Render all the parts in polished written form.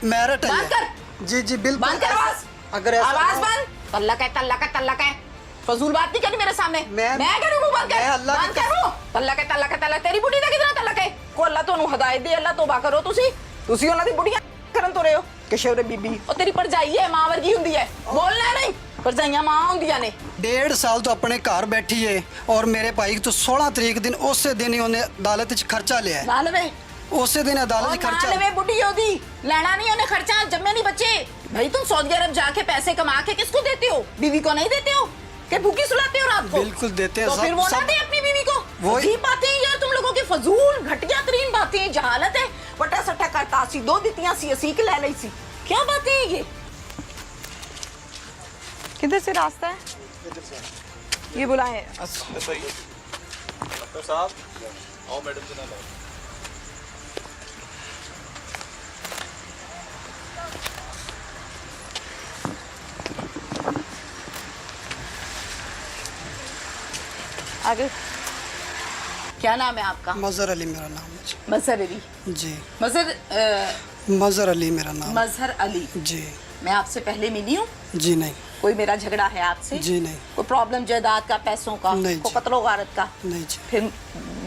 Merit है बंद ये। कर। जी जी बिल्कुल। बंद कर आवाज। अगर ऐसा आवाज बंद। तल्लक है, तल्लक है, तल्लक है। फजूल बात नहीं करनी मेरे सामने। मैं करूँ बंद कर। बंद करूँ। तल्लक है, तल्लक है, तल्लक। तेरी बुढ़ी का कितना तल्लक है? को अल्लाह तोनू हिदायत दे, अल्लाह तौबा करो तुसी ਉਹਨਾਂ ਦੀ बुढ़ियां ਕਰਨ तो रहे हो कि शेवरे बीबी और तेरी भरजाई है मां वर्गी हुंदी है। बोलना नहीं, भरजाइयां मां हुंदियां ने। 1.5 साल तो अपने घर बैठी है और मेरे भाई तो 16 तरीक दिन उस दिन ही उन्हें अदालत च खर्चा लिया है। ला लवे उस दिन अदालत च खर्चा लवे बुढ़ी होदी लेना नहीं उन्हें खर्चा, जम्मे नहीं बच्चे। भाई तुम सऊदी अरब जाके पैसे कमा के किसको देते हो? बीवी को नहीं देते हो कि भूखी सुलाते हो रात को? बिल्कुल देते हैं। तो फिर वो ना दे अपनी बीवी को। वही बातें यार तुम लोगों की फजूल घटिया तरीन बातें, जहालत है। बटा सट्टा करता सी दो दितियां सी असी के ले लई सी। क्या बातें हैं ये? किधर से रास्ता है? ये बुलाए डॉक्टर साहब आओ मैडम से ना लो। आगे। क्या नाम है आपका? मजहर अली मेरा नाम है। मजहर अली जी। मजहर अली मेरा नाम। मजहर अली जी। मैं आपसे पहले मिली हूँ? जी नहीं। कोई मेरा झगड़ा है आपसे? जी नहीं। कोई प्रॉब्लम जायदाद का, पैसों का, नहीं को जी। कत्लो गारत का? नहीं जी। फिर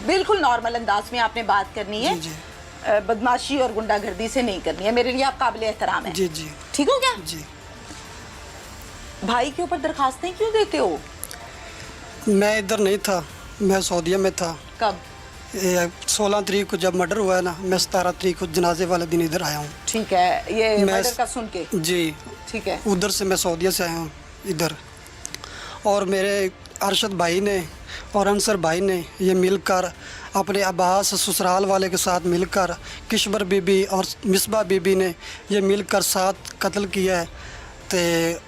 बिल्कुल नॉर्मल अंदाज में आपने बात करनी है। जी। बदमाशी और गुंडागर्दी से नहीं करनी है। मेरे लिए आप काबिल एहतराम है। जी जी। ठीक हो गया? जी। भाई के ऊपर दरखास्तें क्यों देते हो? मैं इधर नहीं था, मैं सऊदीया में था। कब? 16 तरीक को जब मर्डर हुआ है ना, मैं 17 तरीक को जनाजे वाले दिन इधर आया हूँ। ठीक है, ये मर्डर का सुन के? जी। ठीक है। उधर से मैं सऊदीया से आया हूँ इधर, और मेरे अरशद भाई ने और अंसर भाई ने ये मिलकर अपने अब्बास ससुराल वाले के साथ मिलकर किशबर बीबी और मिसबा बीबी ने ये मिलकर साथ कत्ल किया है ते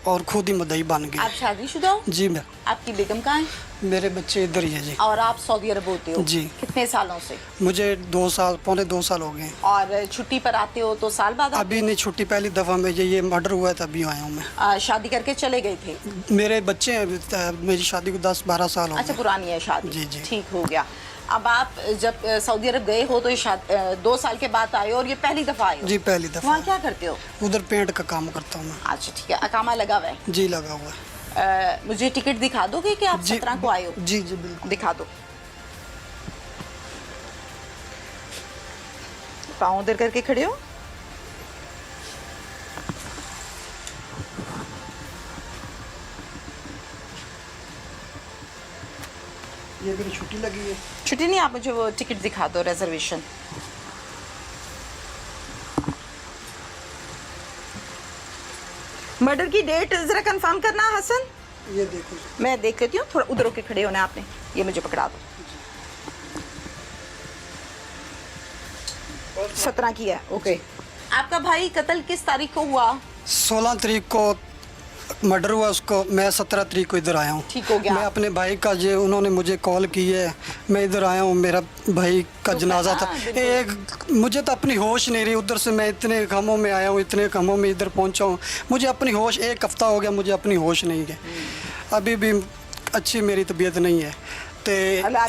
और खुद ही मुद्दई बन गए। आप शादीशुदा हो? जी। मैं आपकी बेगम कहाँ है? मेरे बच्चे इधर ही है जी। और आप सऊदी अरब होते हो? जी। कितने सालों से? मुझे 2 साल, पौने 2 साल हो गए। और छुट्टी पर आते हो तो साल बाद? अभी नहीं, छुट्टी पहली दफ़ा में ये मर्डर हुआ है तभी आया हूँ मैं। शादी करके चले गए थे? मेरे बच्चे हैं, मेरी शादी को 10-12 साल हो गए। अच्छा, पुरानी है शादी। जी जी। ठीक हो गया। अब आप जब सऊदी अरब गए हो तो 2 साल के बाद आए हो और ये पहली दफा आए हो? जी पहली दफ़ा। वहाँ क्या करते हो? उधर पेंट का काम करता हूँ मैं। अच्छा ठीक है, अकामा लगा हुआ है? जी लगा हुआ है। मुझे टिकट दिखा दोगे कि आप 17 को आए हो? जी जी बिल्कुल। दिखा दो। पाँव उधर करके खड़े हो। ये मेरी छुट्टी लगी है। छुट्टी नहीं, आप मुझे वो टिकट दिखा दो, रिजर्वेशन। मर्डर की डेट जरा कंफर्म करना हसन। ये देखो। मैं देख लेती हूँ, थोड़ा उधर होके खड़े होना आपने। ये मुझे पकड़ा दो। 17 की है। ओके। आपका भाई कत्ल किस तारीख को हुआ? 16 तरीक को मर्डर हुआ उसको, मैं 17 तरीक को इधर आया हूँ। ठीक हो गया। मैं अपने भाई का जो उन्होंने मुझे कॉल की है, मैं इधर आया हूँ, मेरा भाई का जनाजा था। एक मुझे तो अपनी होश नहीं रही, उधर से मैं इतने कामों में आया हूँ, इतने कामों में इधर पहुँचा हूँ, मुझे अपनी होश, 1 हफ्ता हो गया मुझे अपनी होश नहीं है। अभी भी अच्छी मेरी तबीयत नहीं है। तो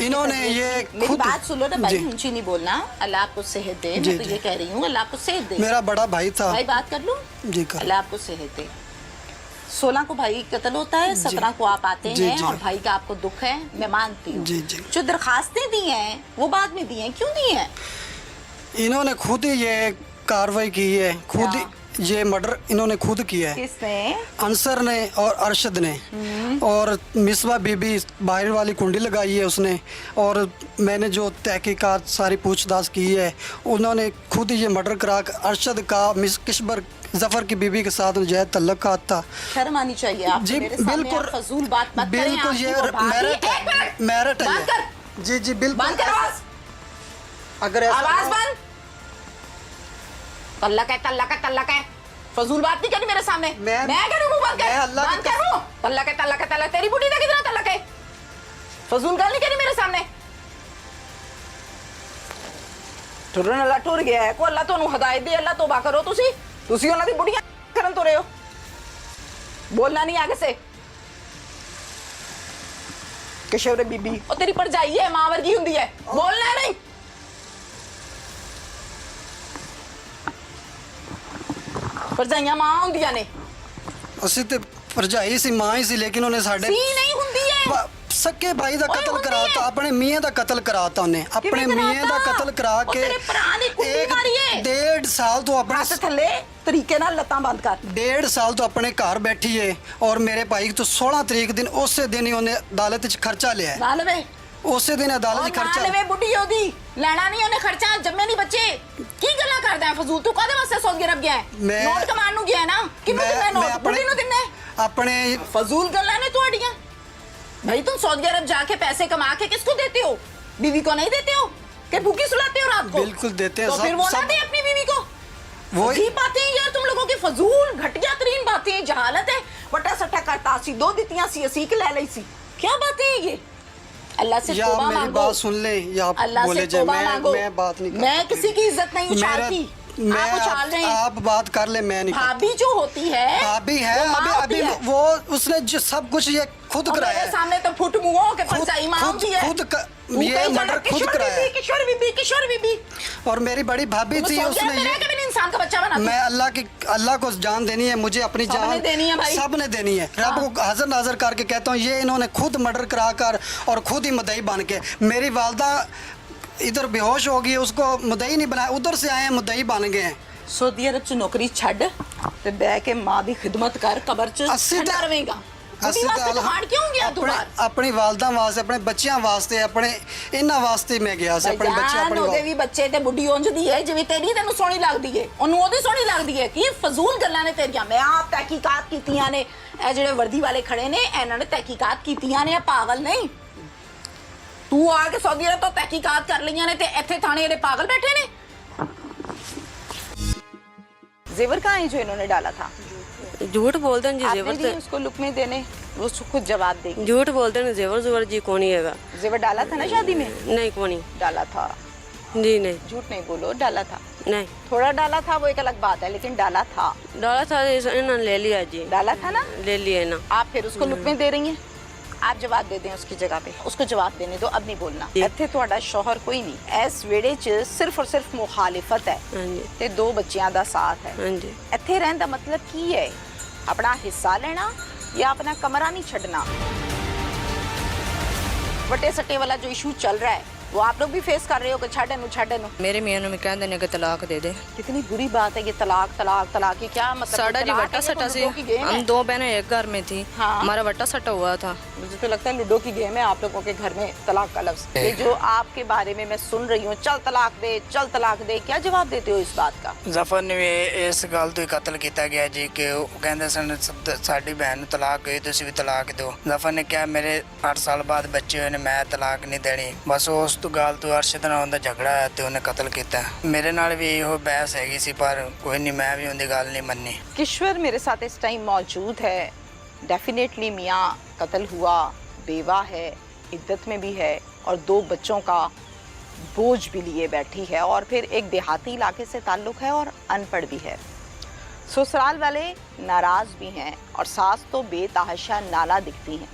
इन्होंने ये मेरी बात सुनो ना भाई, ऊंची नहीं बोलना। अल्लाह आपको सेहत दे। मैं तो ये कह रही हूँ अल्लाह आपको सेहत दे। मेरा बड़ा भाई था। भाई बात कर लूँ? जी कर। अल्लाह आपको सेहत दे। 16 को भाई कत्ल होता है, 17 को आप आते हैं और भाई का आपको दुख है, मैं मानती हूँ। जो दरखास्तें दी हैं वो बाद में दी हैं, क्यों दी हैं? इन्होंने खुद ही ये कार्रवाई की है, खुद ही ये मर्डर इन्होंने खुद किया है। किसने? अंसर ने और अरशद ने। और मिसबा बीबी बाहर वाली कुंडी लगाई है उसने, और मैंने जो तहकीकात सारी पूछताछ की है, उन्होंने खुद ही ये मर्डर करा। अरशद का मिस किशबर जफर की बीबी के साथ जायद तल्लुकात था। शर्म आनी चाहिए आप जी बिल्कुल। फजूल बात मत करें। बिल्कुल ये मेरिट है। जी जी बिल्कुल। बंद कर आवाज। अगर आवाज बंद। तल्लक है, तल्लक है, तल्लक है। फजूल बात नहीं करनी मेरे सामने। मैं करूँ बंद कर। बंद करूँ। तल्लक है, तल्लक है, तल्लक। तेरी बुढ़ी का कितना तल्लक है? फजूल गल नहीं करनी मेरे सामने। टुरन अल्लाह टुर गया है। को अल्लाह तोनू हिदायत दे, अल्लाह तौबा करो तुसी ਉਹਨਾਂ ਦੀ बुढ़ियां करन तो रहे हो। बोलना नहीं आगे से। कि शेवरे बीबी और तेरी भरजाई है मां वर्गी हुंदी है। बोलना नहीं। ਭਰਜਾਈਆਂ ਮਾਂ ਹੁੰਦੀਆਂ ਨੇ ਅਸੀਂ ਤੇ ਭਰਜਾਈ ਸੀ, ਮਾਂ ਹੀ ਸੀ, ਲੇਕਿਨ ਉਹਨੇ ਸਾਡੇ ਸੀ ਨਹੀਂ ਹੁੰਦੀ ਹੈ ਸੱਕੇ ਭਾਈ ਦਾ ਓਏ ਕਤਲ ਹੁੰਦੀ ਕਰਾਤਾ, ਹੈ। ਆਪਣੇ ਮੀਆਂ ਦਾ ਕਤਲ ਕਰਾਤਾ ਉਹਨੇ, ਆਪਣੇ ਮੀਆਂ ਦਾ ਕਤਲ ਕਰਾ ਉਹ ਕੇ ਤੇਰੇ ਭਰਾ ਨੇ ਕੁੱਟੀ ਮਾਰੀ ਏ। 1.5 ਸਾਲ ਤੋਂ ਆਪਣੇ ਹੱਥ ਥੱਲੇ ਤਰੀਕੇ ਨਾਲ ਲੱਤਾਂ ਬੰਦ ਕਰ 1.5 ਸਾਲ ਤੋਂ ਆਪਣੇ ਘਰ ਬੈਠੀ ਏ ਔਰ ਮੇਰੇ ਭਾਈ ਤੋਂ 16 ਤਰੀਕ ਦਿਨ ਉਸੇ ਦਿਨ ਹੀ ਉਹਨੇ ਅਦਾਲਤ 'ਚ ਖਰਚਾ ਲਿਆ ਹੈ। ਨਾ ਲਵੇ ਉਸੇ ਦਿਨ ਅਦਾਲਤ 'ਚ ਨਾ ਖਰਚਾ ਲਵੇ ਬੁੱਢੀ ਉਹਦੀ ਲੈਣਾ ਨਹੀਂ ਉਹਨੇ ਖਰਚਾ, ਜੰਮੇ ਨਹੀਂ ਬੱਚੇ। ਕੀ ਗੱਲਾਂ ਕਰਦਾ ਹੈ ਫਜ਼ੂਲ? ਤੂੰ ਕਾਹਦੇ ਵਾਸਤੇ ਸਾਊਦੀ ਅਰਬ ਗਿਆ ਹੈ? ਮੈਂ- ਨੋਟ ਕਮਾਉਣ ਨੂੰ ਗਿਆ ਹੈ ਨਾ। ਕਿਹਨੂੰ ਦਿੰਦਾ ਨੋਟ? ਬੁੱਢੀ ਨੂੰ ਦਿੰਦਾ ਹੈ? अपने फजूल गल्ला ने ਤੁਹਾਡੀਆਂ। भाई तुम सऊदी अरब जाके पैसे कमा के किसको देते हो? बीवी को नहीं देते हो कि भूखी सुलाते हो रात को? बिल्कुल देते हैं, तो फिर वो ना दे अपनी बीवी को। वो अजीब बातें हैं यार तुम लोगों की, फजूल घटिया तरीन बातें हैं। जहालत है। वटा सट्टा करता सी, 2 दितियां सी, असी के ले लई सी। क्या बातें हैं ये? अल्लाह से या तौबा मेरी मांगो। बात सुन ले या आप अल्लाह बोले से जाए, तौबा मांगो। मैं बात नहीं मैं किसी की इज्जत नहीं उछालती। आप उछाल रहे हैं। आप बात कर ले, मैं नहीं करता। भाभी जो होती है भाभी है, वो माँ अभी होती अभी है। वो उसने जो सब कुछ ये खुद और कराया मेरे है। सामने तो फुट मुंहों के खुद- परचाई माँ खुद- होती है। खुद क- तू ये कहीं मर्डर जाकर खुद किशोर कराया बीबी, है। किशोर बीबी, किशोर बीबी। और मेरी बड़ी भाभी तुम थी, सऊदी अरब में रह के भी नहीं इंसान का बच्चा बनाती। मैं अल्लाह को जान देनी है, मुझे अपनी सबने जान देनी है भाई। सबने देनी है। रब को हाजिर नाजर करके कहता हूँ, ये इन्होंने खुद मर्डर करा कर और खुद ही मुद्दई बन के, मेरी वालदा इधर बेहोश हो गई, उसको मुद्दई नहीं बनाया, उधर से आए हैं मुद्दई बन गए हैं। सऊदी अरब च नौकरी छड़ ते बह के मां दी खिदमत कर, कबर च अस्सी ठंडा ता- रवेगा। ਅਸੀਂ बुढ़ी वास्ते पहाड़ क्यों गया तू बाहर? ਆਪਣੀ ਵਾਲਦਾ ਵਾਸਤੇ, ਆਪਣੇ ਬੱਚਿਆਂ ਵਾਸਤੇ, ਆਪਣੇ ਇਹਨਾਂ ਵਾਸਤੇ ਮੈਂ ਗਿਆ ਸੀ, ਆਪਣੇ ਬੱਚੇ ਜਾਨ ਆਪਣੇ ਉਹਦੇ ਵੀ ਬੱਚੇ ਤੇ ਬੁੱਢੀ ਉਂਝ ਦੀ ਹੈ ਜਿਵੇਂ ਤੇਰੀ ਤੈਨੂੰ ਸੋਹਣੀ ਲੱਗਦੀ ਹੈ, ਉਹਨੂੰ ਉਹਦੀ ਸੋਹਣੀ ਲੱਗਦੀ ਹੈ। ਕੀ ਫਜ਼ੂਲ ਗੱਲਾਂ ਨੇ ਤੇਰੀਆਂ। ਮੈਂ ਆਪ ਤਹਿਕੀਕਾਤ ਕੀਤੀਆਂ ਨੇ, ਇਹ ਜਿਹੜੇ ਵਰਦੀ ਵਾਲੇ ਖੜੇ ਨੇ ਇਹਨਾਂ ਨੇ ਤਹਿਕੀਕਾਤ ਕੀਤੀਆਂ ਨੇ, ਇਹ ਪਾਗਲ ਨਹੀਂ। ਤੂੰ ਆ ਕੇ ਸਊਦੀ ਅਰਬ ਤੋਂ ਤਹਿਕੀਕਾਤ ਕਰ ਲਈਆਂ ਨੇ ਤੇ ਇੱਥੇ ਥਾਣੇ ਇਹਦੇ ਪਾਗਲ बैठे ने। जेवर कहाँ है जो इन्होंने डाला था? झूठ बोलते हैं जी, आपने जेवर दिए उसको लुक में देने, वो खुद जवाब देगी। झूठ बोलते हैं, जेवर जुवर जी कौन ही हैगा? जेवर डाला था ना शादी में? नहीं कौन ही डाला था। जी नहीं झूठ नहीं बोलो, डाला था। नहीं थोड़ा डाला था वो एक अलग बात है, लेकिन डाला था। डाला था, इन्होंने ले लिया जी, डाला था ना? ले लिया ना। आप फिर उसको लुक में दे रही हैं। आप जवाब दे दें उसकी जगह पे, उसको जवाब देने दो, अब नहीं बोलना। जी। ਇੱਥੇ ਤੁਹਾਡਾ ਸ਼ੌਹਰ ਕੋਈ ਨਹੀਂ, ਇਸ ਵੇੜੇ 'ਚ ਸਿਰਫ ਔਰ ਸਿਰਫ ਮੁਖਾਲਿਫਤ ਹੈ हाँ जी ਤੇ 2 ਬੱਚਿਆਂ ਦਾ ਸਾਥ ਹੈ। हाँ जी ਇੱਥੇ ਰਹਿਣ ਦਾ ਮਤਲਬ ਕੀ ਹੈ? ਆਪਣਾ ਹਿੱਸਾ ਲੈਣਾ ਜਾਂ ਆਪਣਾ ਕਮਰਾ ਨਹੀਂ ਛੱਡਣਾ? ਵੱਡੇ ਸੱਟੇ ਵਾਲਾ जो इशू चल रहा है वो आप लोग भी फेस कर रहे हो कि छाड़े नु। मेरे मियां ने कहते ने कि तलाक दे दे। कितनी बुरी बात है ये तलाक तलाक तलाक की क्या मतलब? साड़ा जी तलाक वट्टा है, ये सट्टा तो से लूडो की गेम है। हम 2 बहनें एक घर में थी, हाँ। हमारा वट्टा सट्टा हुआ था। मुझे तो लगता है लूडो की गेम है आप लोगों के घर में, तलाक का लफ्ज। ये जो आपके बारे में मैं सुन रही हूँ, चल तलाक दे, चल तलाक दे, क्या जवाब देते हो इस बात का? ਜ਼ਫਰ ਨੇ ਵੀ ਇਸ ਗੱਲ ਤੋਂ ਹੀ ਕਤਲ ਕੀਤਾ ਗਿਆ ਜੀ ਕਿ ਉਹ ਕਹਿੰਦੇ ਸਨ ਸਾਡੀ ਭੈਣ ਨੂੰ ਤਲਾਕ ਗਈ, ਤੁਸੀਂ ਵੀ ਤਲਾਕ ਦਿਓ। ਜ਼ਫਰ ਨੇ ਕਿਹਾ ਮੇਰੇ 8 ਸਾਲ ਬਾਅਦ ਬੱਚੇ ਹੋਏ ਨੇ, ਮੈਂ ਤਲਾਕ ਨਹੀਂ ਦੇਣੀ। ਬਸ ਉਸ ਤੋਂ ਗੱਲ ਤੋਂ ਅਰਸ਼ਦ ਨਾਲ ਉਹਦਾ ਝਗੜਾ ਹੋਇਆ ਤੇ ਉਹਨੇ ਕਤਲ ਕੀਤਾ। ਮੇਰੇ ਨਾਲ ਵੀ ਇਹੋ ਬਹਿਸ ਹੈਗੀ ਸੀ, ਪਰ ਕੋਈ ਨਹੀਂ, ਮੈਂ ਵੀ ਉਹਦੀ ਗੱਲ ਨਹੀਂ ਮੰਨੀ। किश्वर मेरे साथ इस टाइम मौजूद है। डेफिनेटली मियाँ कत्ल हुआ, बेवा है, इद्दत में भी है और 2 बच्चों का बोझ भी लिए बैठी है, और फिर एक देहाती इलाके से ताल्लुक़ है और अनपढ़ भी है। ससुराल वाले नाराज़ भी हैं और सास तो बेतहाशा नाला दिखती हैं।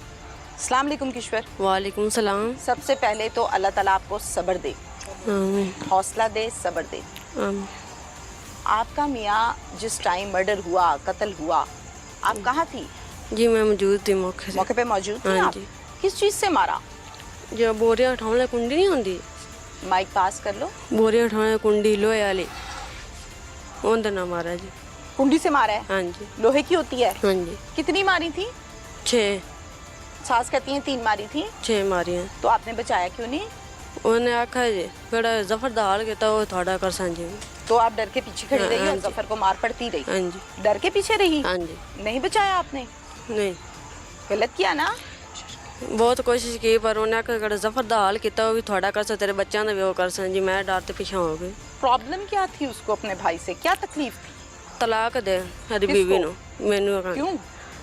अस्सलाम वालेकुम किश्वर। वालेकुम सलाम। सबसे पहले तो अल्लाह ताला आपको सब्र दे, आमीन, हौसला दे, सब्र दे। आमीन। आपका मियाँ जिस टाइम मर्डर हुआ, कत्ल हुआ, आप कहाँ थी? जी मैं मौजूद थी मौके से। मौके पे मौजूद थी हाँ आप? जी। किस चीज़ से मारा? जो बोरियां उठाने कुंडी नहीं होंगी, माइक पास कर लो। बोरियां उठाने कुंडी लोहे वाली, उनका ना मारा जी। कुंडी से मारा है? हाँ जी लोहे की होती है? हाँ जी। कितनी मारी थी? 6 सास कहती हैं 3 मारी थी। 6 मारियां। तो आपने बचाया क्यों नहीं? ਉਹਨੇ ਆਖਿਆ ਜੀ ਕਿਹੜਾ ਜ਼ਫਰ ਦਾ ਹਾਲ ਕੀਤਾ ਉਹ ਤੁਹਾਡਾ ਕਰ ਸਾਂਝੇ। तो आप डर के पीछे खड़ी रही हाँ और जी। जफर को मार पड़ती रही? हाँ जी डर के पीछे रही? हाँ जी। नहीं बचाया आपने? नहीं गलत किया ना? ਬਹੁਤ ਕੋਸ਼ਿਸ਼ ਕੀਤੀ ਪਰ ਉਹਨੇ ਆਖਿਆ ਕਿਹੜਾ ਜ਼ਫਰ ਦਾ ਹਾਲ ਕੀਤਾ ਉਹ ਵੀ ਤੁਹਾਡਾ ਕਰ ਸਾ, ਤੇਰੇ ਬੱਚਿਆਂ ਦਾ ਵੀ ਉਹ ਕਰ ਸਾਂ ਜੀ। ਮੈਂ ਡਰ ਤੇ ਪਿਛਾਂ ਹੋ ਗਈ। प्रॉब्लम क्या थी उसको अपने भाई से? क्या तकलीफ थी? ਤਲਾਕ ਦੇ ਸਾਡੀ ਕਿਸਕੋ? ਬੀਵੀ ਨੂੰ, ਮੈਨੂੰ ਆਖਿਆ क्यों?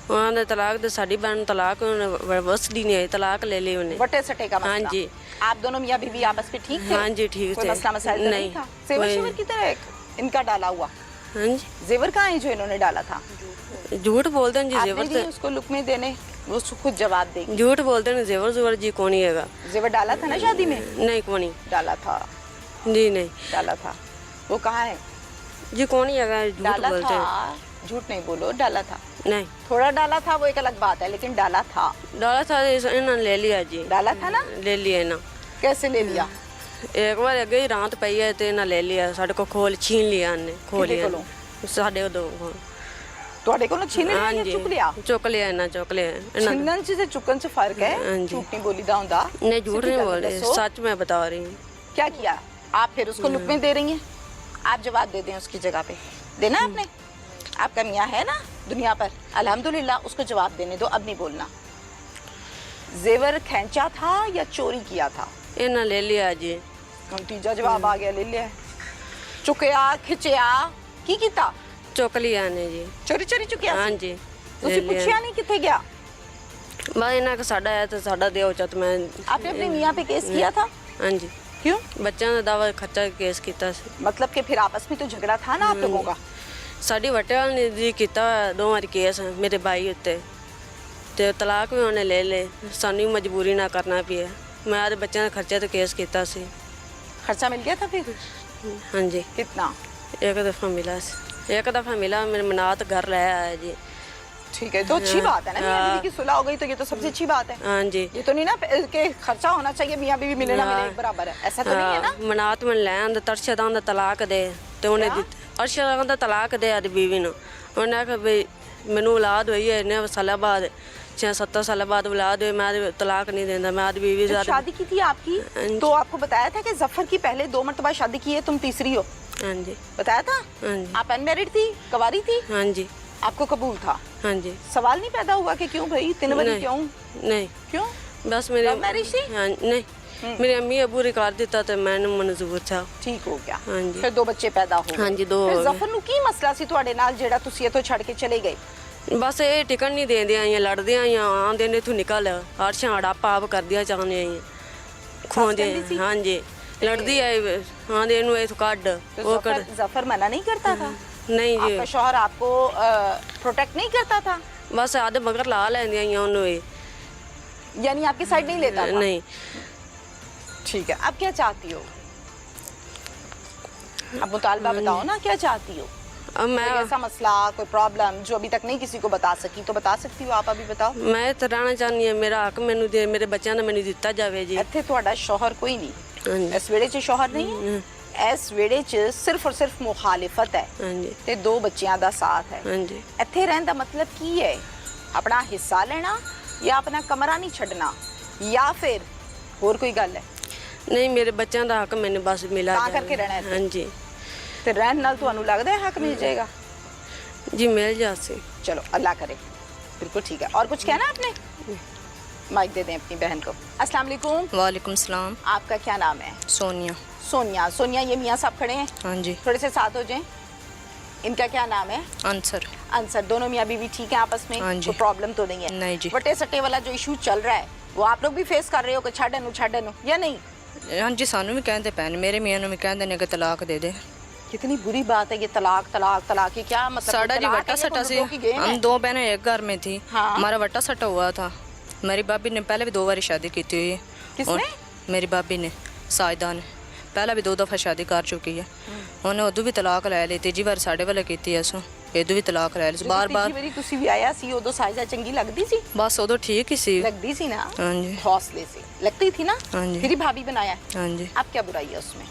ਉਹਨਾਂ ਦੇ ਤਲਾਕ ਦੇ, ਸਾਡੀ ਭੈਣ ਨੂੰ ਤਲਾਕ ਉਹਨੇ ਵਸਦੀ ਨਹੀਂ ਆਈ, ਤਲਾਕ ਲੈ ਲਈ ਉਹਨੇ। बटे सटे का मसला? हाँ जी। आप दोनों मियाँ बीवी आपस में ठीक थे? हाँ जी, ठीक कोई थे। मसला मसाइल तो नहीं नहीं, था? सेवर कोई- शेवर की तरह एक इनका डाला हुआ हाँ जी जेवर कहाँ है जो इन्होंने डाला था? झूठ बोलते हैं जी, आपने जेवर दिए से उसको लुक में देने, वो खुद जवाब देगी। झूठ बोलते हैं, जेवर जुवर जी कौन ही हैगा? जेवर डाला था ना शादी में? नहीं कौन ही डाला था, जी नहीं डाला था। वो कहाँ है? जी कौन ही हैगा? झूठ डाला बोलते हैं। था झूठ नहीं बोलो, डाला था। नहीं थोड़ा डाला था वो एक अलग बात है, लेकिन डाला था। डाला था, इन्होंने ले लिया जी। डाला था ना? ले लिया ना। कैसे ले लिया? एक बार अगे ही रात पई है तो इन्हें ले लिया, साढ़े को खोल छीन लिया इन्हें, खोल किहदे लिया कोलों? साढ़े दो ਤੁਹਾਡੇ ਕੋਲੋਂ ਛੀਨ ਲਿਆ ਜਾਂ ਚੁੱਕ ਲਿਆ? चुक लिया इन्हें, चुक लिया इन्हें। ਛਿੰਨਣ 'ਚ ਤੇ ਚੁੱਕਣ 'ਚ ਫਰਕ ਹੈ। हाँ जी। ਝੂਠ नहीं बोलीदा ਹੁੰਦਾ। नहीं झूठ नहीं बोल रही, दसो। सच मैं बता रही हूँ। क्या किया आप? फिर उसको लुकमे दे रही हैं। आप जवाब दे दें उसकी जगह पे, देना आपने। आपका मियाँ है ना दुनिया पर, अल्हम्दुलिल्लाह, उसको जवाब देने दो, अब नहीं बोलना। जेवर खींचा था या चोरी किया था? इन्हें ले लिया जी। ਹੁਣ ਤੀਜਾ ਜਵਾਬ ਆ ਗਿਆ, ਲੈ ਲਿਆ। ਚੁੱਕਿਆ, ਖਿੱਚਿਆ, ਕੀ ਕੀਤਾ? चुक लिया इन्हें जी। ਚੋਰੀ ਚੋਰੀ ਚੁੱਕਿਆ हाँ ਸੀ? जी। ਤੁਸੀਂ ਪੁੱਛਿਆ ਨਹੀਂ ਕਿੱਥੇ ਗਿਆ? बस इन्हें का साड़ा है तो साड़ा दे चत मैं। आपने अपने मियाँ पे केस किया था? हाँ जी। क्यों? बच्चों का दावा खर्चा केस किया सी। मतलब कि फिर आपस में तो झगड़ा था ना आप लोगों का? साड़ी वटे वाले ने जी किया दो बार केस मेरे भाई उत्ते ते तलाक भी उन्हें ले ले, सानू मजबूरी ना करना पिया। मैं आज बच्चों के खर्चे तो केस किया सी। खर्चा मिल गया था फिर? हाँ जी। कितना? एक दफ़ा मिला सी, एक दफ़ा मिला, मेरे मनात घर ले आया जी। ठीक है, तो अच्छी बात है ना। मियाँ बीवी की सुलह हो गई तो ये तो सबसे अच्छी बात है। हाँ जी। ये तो नहीं ना कि खर्चा होना चाहिए, मियाँ बीवी मिले ना मिले एक बराबर है, ऐसा तो नहीं है ना। मनात में लैन तरशद आंदा तलाक दे ते उन्हें अरशद आंदा तलाक दे आदि बीवी नु। उन्हें आखा भाई मैनू औलाद हुई है इन्ने साल बाद, 6-7 साल बाद औलाद हुई, मैं तलाक नहीं देंदा, मैं आदि बीवी जब से। शादी की थी आपकी तो आपको बताया था कि जफर की पहले 2 मरतबा शादी की है, तुम तीसरी हो, हाँ जी। बताया था? हाँ जी। आप अनमेरिड थी, कुंवारी थी, हाँ जी। आपको कबूल था? हाँ जी। सवाल नहीं पैदा हुआ कि क्यों भाई 3 बजे नहीं। क्यों? नहीं क्यों? बस मेरे Love marriage थी? हाँ नहीं, मेरी अम्मी अबू रिकॉर्ड दिता तो मैंने मंजूर था। ठीक हो गया। हाँ जी। फिर 2 बच्चे पैदा हो गए। हाँ जी, 2 फिर हो गए। जफर नु की मसला सी ਤੁਹਾਡੇ ਨਾਲ ਜਿਹੜਾ ਤੁਸੀਂ ਇੱਥੋਂ ਛੱਡ ਕੇ ਚਲੇ ਗਏ? बस ये टिकट नहीं देंदे आइयां, लड़दे आइयां, आंदे ने तू निकल, हर छाड़ा पाप कर दिया चाहने आइयां, खोंदे। कहती सी? हाँ जी। लड़दी आई, आंदे नु ए तू काट तो वो कर। जफर मना नहीं करता था? नहीं आपका जी, शौहर आपको प्रोटेक्ट नहीं करता था? बस आधे मगर ला लेंदी आइयां उन्हों ही। यानी आपकी साइड नहीं लेता था? नहीं। ठीक है, अब क्या चाहती हो? अब मुतालबा बताओ ना, क्या चाहती हो? अब कोई मैं ऐसा मसला, कोई प्रॉब्लम जो अभी तक नहीं किसी को बता सकी तो बता सकती हो आप, अभी बताओ। मैं तो रहना चाहनी है, मेरा हक मैनू दे, मेरे बच्चों ने मैनू दिता जावे जी। ਇੱਥੇ ਤੁਹਾਡਾ ਸ਼ੌਹਰ ਕੋਈ ਨਹੀਂ, हाँ जी। ਇਸ ਵੇੜੇ 'ਚ ਸ਼ੌਹਰ ਨਹੀਂ ਹੈ, ਇਸ ਵੇੜੇ 'ਚ ਸਿਰਫ ਔਰ ਸਿਰਫ ਮੁਖਾਲਿਫਤ ਹੈ हाँ जी। ਤੇ 2 ਬੱਚਿਆਂ ਦਾ ਸਾਥ ਹੈ। हाँ जी। ਇੱਥੇ ਰਹਿਣ ਦਾ ਮਤਲਬ ਕੀ ਹੈ? ਆਪਣਾ ਹਿੱਸਾ ਲੈਣਾ ਜਾਂ ਆਪਣਾ ਕਮਰਾ ਨਹੀਂ ਛੱਡਣਾ ਜਾਂ ਫਿਰ ਹੋਰ ਕੋਈ ਗੱਲ ਹੈ? नहीं, मेरे बच्चों का हक मैंने बस मिला ਤਾਂ जावे। ਕਰਕੇ ਰਹਿਣਾ ਇੱਥੇ। हाँ जी। ਤੇ ਰਹਿਣ ਨਾਲ ਤੁਹਾਨੂੰ ਲੱਗਦਾ ਹੈ ਹੱਕ ਮਿਲ ਜਾਏਗਾ? जी मिल जासे। चलो अल्लाह करे, बिल्कुल ठीक है। और कुछ कहना आपने? माइक दे दें अपनी बहन को। अस्सलाम वालेकुम। वालेकुम सलाम। आपका क्या नाम है? सोनिया। सोनिया। सोनिया, ये मियाँ साहब खड़े हैं, हाँ जी। थोड़े से साथ हो जाएं। इनका क्या नाम है? आंसर। अंसर। दोनों मियाँ बीवी ठीक है आपस में? हाँ जी। कोई प्रॉब्लम तो नहीं है? नहीं जी। वटे सट्टे वाला जो इशू चल रहा है वो आप लोग भी फेस कर रहे हो कि छाड़न या नहीं? हाँ जी, सानू भी कहते पैन, मेरे मियाँ ने भी कहते ने कि तलाक दे दे। कितनी बुरी बात है ये तलाक तलाक तलाक, ये क्या मतलब? साड़ा जी तलाक वट्टा है, ये सट्टा तो से लूडो की गेम है। हम 2 बहनें एक घर में थी। हाँ। हमारा वट्टा सट्टा हुआ था। मेरी भाभी ने पहले भी 2 बार शादी की थी हुई है। किसने? और मेरी भाभी ने, साइदा ने, पहले भी 2 दफ़ा शादी कर चुकी है। उन्हें उदू भी तलाक लै ली, तीजी बार साढ़े वाले की असों इदू भी तलाक लै ली बार बार। मेरी ਤੁਸੀਂ ਵੀ ਆਇਆ ਸੀ ਉਦੋਂ ਸਾਇਜ਼ਾ ਚੰਗੀ ਲੱਗਦੀ ਸੀ? बस उदो ठीक ही सी। लगती सी ना? हाँ जी। हौसले से लगती थी ना? हाँ जी। फिर ही भाभी बनाया। हाँ जी। अब क्या बुराई है उसमें?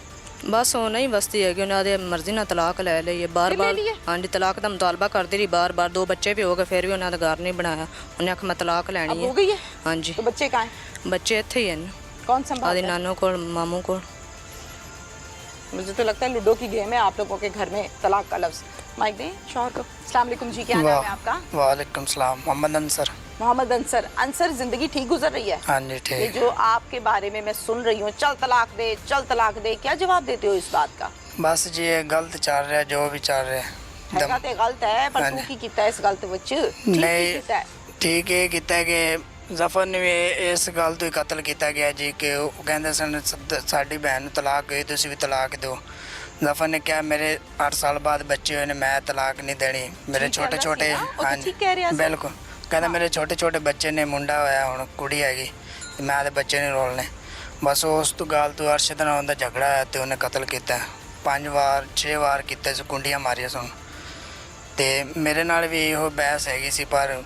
बस वो नहीं बसती है कि उन्हें मर्जी ना तलाक ले लिए बार फिर ले बार। लिए? हाँ जी, तलाक का मुतालबा करती रही बार बार। 2 बच्चे भी हो गए, फिर भी उन्हें घर नहीं बनाया। उन्हें आखिर मैं तलाक अब लैनी हो है। गई है? हाँ जी। तो बच्चे कहाँ हैं? बच्चे इत्थे ही हैं, कौन आदि संभालता है? नानों को, मामू को। मुझे तो लगता है लूडो की गेम है आप लोगों के घर में, तलाक का लफ्ज। माइक दें शौहर को। अस्सलाम वालेकुम जी, क्या नाम है आपका? वालेकुम सलाम। मोहम्मद अंसर। मोहम्मद अंसर। अंसर, जिंदगी ठीक गुजर रही है? हाँ जी ये ठीक। जो आपके बारे में मैं सुन रही हूँ, चल तलाक दे चल तलाक दे, क्या जवाब देते हो इस बात का? बस जी ये गलत चल रहा है, जो भी चल रहा हैगा है। ते गलत है, पर हाँ तू जी। की कीता है इस गलत विच? ठीक नहीं। कीता है। ठीक है किता कि ਜ਼ਫਰ ਨੇ ਵੀ ਇਸ ਗੱਲ ਤੋਂ ਹੀ ਕਤਲ ਕੀਤਾ ਗਿਆ ਜੀ ਕਿ ਉਹ ਕਹਿੰਦੇ ਸਨ ਸਾਡੀ ਭੈਣ ਨੂੰ ਤਲਾਕ ਗਈ, ਤੁਸੀਂ ਵੀ ਤਲਾਕ ਦਿਓ। ਜ਼ਫਰ ਨੇ ਕਿਹਾ ਮੇਰੇ 8 ਸਾਲ ਬਾਅਦ ਬੱਚੇ ਹੋਏ ਨੇ, ਮੈਂ ਤਲਾਕ ਨਹੀਂ ਦੇਣੀ। ਮੇਰੇ ਠੀਕ ਛੋਟੇ ਕਹਿੰਦਾ ਛੋਟੇ ਸੀ ਨਾ, ਉਹ ਤਾਂ ਠੀਕ ਕਹਿ ਰਿਹਾ ਸੀ। ਬਿਲਕੁਲ ਕਹਿੰਦਾ ਮੇਰੇ ਛੋਟੇ ਛੋਟੇ ਬੱਚੇ ਨੇ, ਮੁੰਡਾ ਹੋਇਆ ਹੁਣ ਕੁੜੀ ਹੈਗੀ, ਤੇ ਮੈਂ ਤੇ ਬੱਚੇ ਨਹੀਂ ਰੋਲਣੇ। ਬਸ ਉਸ ਤੋਂ ਗੱਲ ਤੋਂ ਅਰਸ਼ਦ ਨਾਲ ਉਹਦਾ ਝਗੜਾ ਹੋਇਆ ਤੇ ਉਹਨੇ ਕਤਲ ਕੀਤਾ। 5 ਵਾਰ 6 ਵਾਰ ਕੀਤਾ ਸੀ, ਕੁੰਡੀਆਂ ਮਾਰੀਆਂ ਸਨ। ਤੇ ਮੇਰੇ ਨਾਲ ਵੀ ਇਹੋ ਬਹਿਸ ਹੈਗੀ ਸੀ, ਪਰ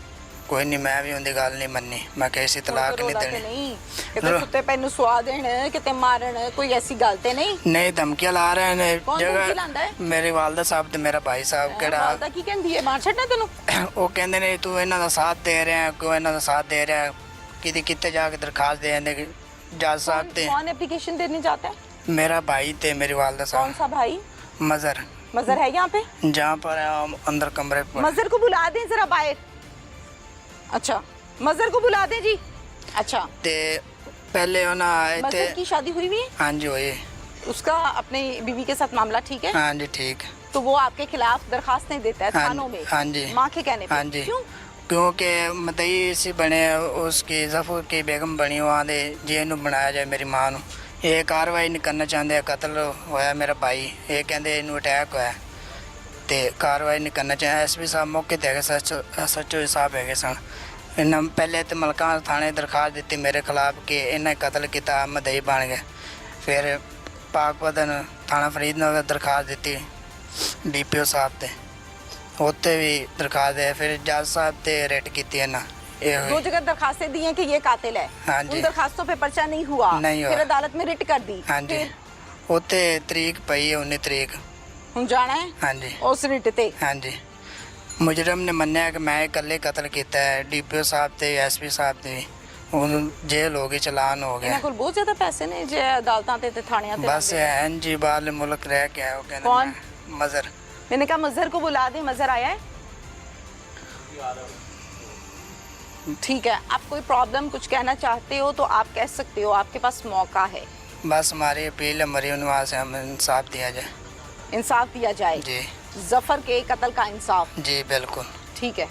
ਕੋਈ ਨਹੀਂ, ਮੈਂ ਵੀ ਉਹਦੀ ਗੱਲ ਨਹੀਂ ਮੰਨੀ। ਮੈਂ ਕਿਹਾ ਸੀ ਤਲਾਕ ਨਹੀਂ ਦੇਣੀ। ਨਹੀਂ ਕਿਤੇ ਕੁੱਤੇ ਪੈਨੂੰ ਸਵਾ ਦੇਣ, ਕਿਤੇ ਮਾਰਨ, ਕੋਈ ਐਸੀ ਗੱਲ ਤੇ ਨਹੀਂ? ਨਹੀਂ, ਧਮਕੀਆਂ ਲਾ ਰਹੇ ਨੇ ਕੌਣ ਧਮਕੀ ਲਾਉਂਦਾ ਹੈ? ਮੇਰੇ ਵਾਲਦਾ ਸਾਹਿਬ ਤੇ ਮੇਰਾ ਭਾਈ ਸਾਹਿਬ। ਕਿਹੜਾ ਵਾਲਦਾ ਕੀ ਕਹਿੰਦੀ ਹੈ? ਮਾਰ ਛੱਡਣਾ ਤੈਨੂੰ? ਉਹ ਕਹਿੰਦੇ ਨੇ ਤੂੰ ਇਹਨਾਂ ਦਾ ਸਾਥ ਦੇ ਰਿਹਾ, ਕਿਉਂ ਇਹਨਾਂ ਦਾ ਸਾਥ ਦੇ ਰਿਹਾ, ਕਿਤੇ ਕਿਤੇ ਜਾ ਕੇ ਦਰਖਾਸਤ ਦੇ ਜਾਂਦੇ ਕਿ ਜੱਜ ਸਾਹਿਬ ਤੇ। कौन एप्लीकेशन देने जाता है? मेरा भाई थे, मेरी वालदा कौन साहब। सा भाई? मजर मजर है यहाँ पे? जहाँ पर है, हम अंदर कमरे पर। मजर को बुला दें जरा बाहर। अच्छा, मजर को बुला दें जी। अच्छा, ते पहले वो ना आए थे। मजर की शादी हुई हुई है? हाँ जी वही। उसका अपने बीवी के साथ मामला ठीक है? हाँ जी ठीक। तो वो आपके खिलाफ दरखास्तें देता है हाँ थानों में? हाँ जी। माँ के कहने पे? हाँ जी। क्यों? क्योंकि मतई इसी बने उसकी जफर की बेगम बनी वहाँ दे जे नू बनाया जाए मेरी माँ नू। ये कार्रवाई नहीं करना चाहते, कत्ल होया मेरा भाई, ये कहते इनू अटैक होया ते कार्रवाई नहीं करना चाहते। एसपी साहब मौके ते SHO साहब है सन। इन्हें पहले तो मलका थाने दरखास्त दी मेरे खिलाफ कि इन्हें कत्ल किया, मदई बन गए। फिर पाकपतन थाना फरीदनगर दरखास्त दी DPO साहब ते, उत्ते भी दरखास्त है। फिर जज साहब ते रेट की ना, दो जगह दरखास्तें दी हैं कि ये कातिल है। हाँ जी। उन दरखास्तों पे पर्चा नहीं हुआ, नहीं हुआ। फिर अदालत में रिट कर दी। हाँ जी। फिर उत्ते तरीक पई है 19 तरीक। हम जाना है हाँ जी। उस रिट ते। हाँ जी। मुजरम ने मन्निया कि मैं इकल्ले कत्ल किया है। DPO साहब ते SP साहब ते ਹੁਣ जेल हो गई, चलान हो गया। ਇਹਨਾਂ ਕੋਲ ਬਹੁਤ ਜ਼ਿਆਦਾ ਪੈਸੇ ਨੇ ਜੇ ਅਦਾਲਤਾਂ ਤੇ ਥਾਣਿਆਂ ਤੇ बस है जी, बाहर मुल्क रह के आया। वो कहने कौन? मजर। मैंने कहा मजहर को बुला दे। मजहर आया है? ठीक है, आप कोई प्रॉब्लम कुछ कहना चाहते हो तो आप कह सकते हो, आपके पास मौका है। बस हमारी अपील है मरीम नवाज से हमें इंसाफ दिया जाए। इंसाफ दिया जाए जी जफर के कत्ल का इंसाफ। जी बिल्कुल। ठीक है।